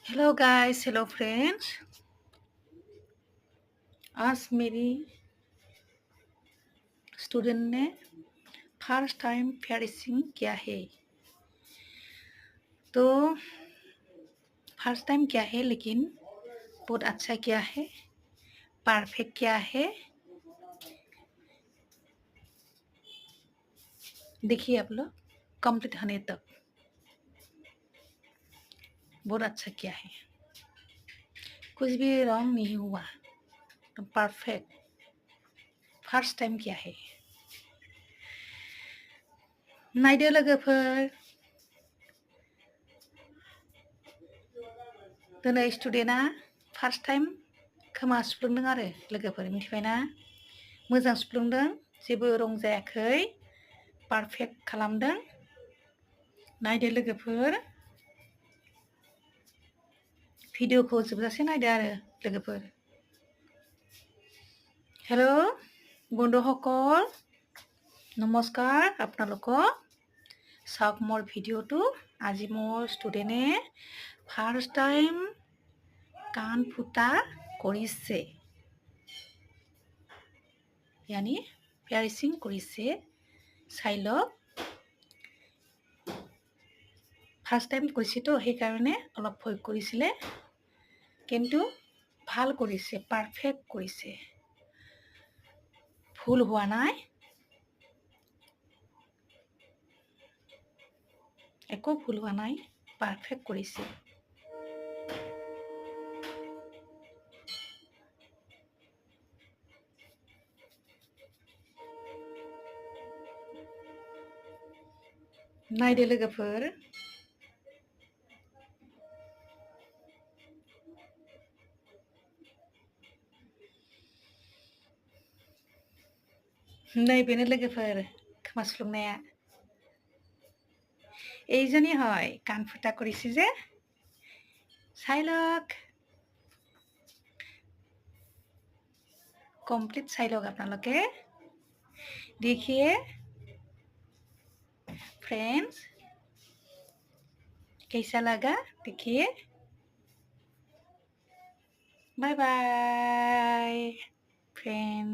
Hello guys, hello friends. आज मेरी student ने फर्स्ट टाइम फेयरिंग किया है। तो फर्स्ट टाइम किया है लेकिन बहुत अच्छा किया है, परफेक्ट किया है। देखिए आप लोग, कंप्लीट होने तक बहुत अच्छा किया है, कुछ भी रॉन्ग नहीं हुआ। तो परफेक्ट फर्स्ट टाइम किया है। नायदो लोगोफोर, दिनै स्टुडेन्टआ फार्स्ट टाइम खोमा सुफ्लुंदों आरो लोगोफोर, मिथिबायना? मोजां सुफ्लुंदों, जेबो रं जायाखै, पारफेक्ट खालामदों। नायदो लोगोफोर, ভিডিওखौ जोबजासे नायदो आरो लोगोफोर। হেল্ল' বন্ধুসকল, নমস্কাৰ। আপোনালোকক চাওক মোৰ ভিডিঅ'টো। আজি মোৰ ষ্টুডেণ্টে ফাৰ্ষ্ট টাইম কাণ ফুটা কৰিছে, यानी পেয়াৰিং কৰিছে। চাই লওক, ফাৰ্ষ্ট টাইম কৰিছেতো সেইকাৰণে অলপ ভয় কৰিছিলে, কিন্তু ভাল কৰিছে, পাৰফেক্ট কৰিছে, ভুল হোৱা নাই, একো ভুল হোৱা নাই, পাৰফেক্ট কৰিছে। नायदो लोगोफोर, नैबेनो लोगोफोर खोमा सुफ्लुंनाया। এইজনী হয় কাণ ফুটা কৰিছে যে, চাই লওক, কমপ্লিট চাই লওক আপোনালোকে। देखिए फ्रेंड्स, कैसा लगा? देखिए, बाय बाय फ्रेंड।